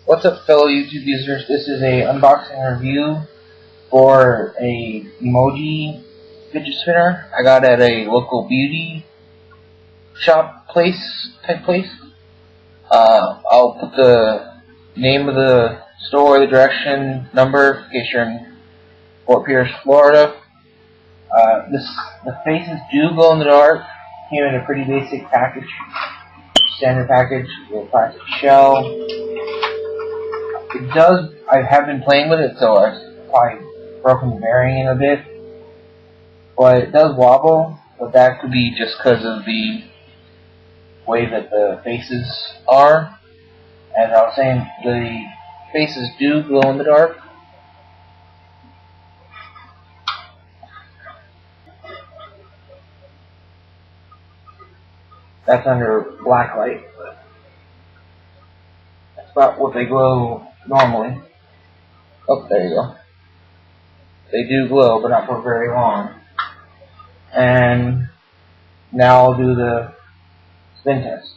What's up, fellow YouTube users? This is a unboxing review for a emoji fidget spinner I got at a local beauty shop type place. I'll put the name of the store, the direction, number, in case you're in Fort Pierce, Florida. The faces do glow in the dark. Came in a pretty basic package, standard package with a plastic shell. It does, I have been playing with it, so I've probably broken the bearing in a bit. But it does wobble, but that could be just because of the way that the faces are. As I was saying, the faces do glow in the dark. That's under black light, but that's about what they glow normally. Oh, there you go. They do glow, but not for very long. And now I'll do the spin test.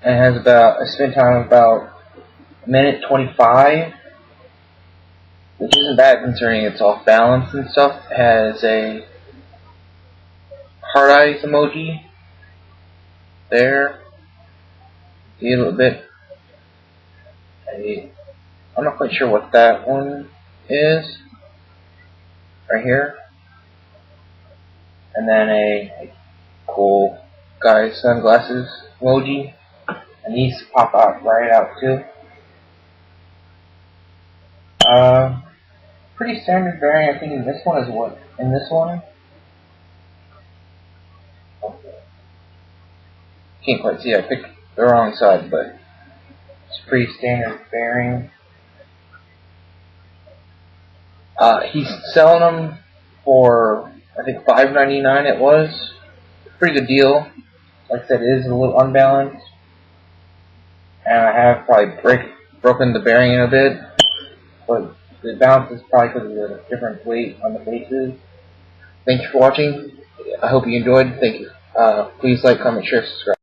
And it has about a spin time of about a minute 25, which isn't bad considering it's off balance and stuff. It has a heart eyes emoji there. See a little bit. I'm not quite sure what that one is. Right here. And then a cool guy sunglasses emoji. And these pop out right out too. Pretty standard bearing. I think in this one is what in this one. Can't quite see. I picked the wrong side, but it's pretty standard bearing. He's selling them for, I think, $5.99 it was. Pretty good deal. Like I said, it is a little unbalanced. And I have probably broken the bearing in a bit. But the balance is probably because of the different weight on the faces. Thank you for watching. I hope you enjoyed. Thank you. Please like, comment, share, subscribe.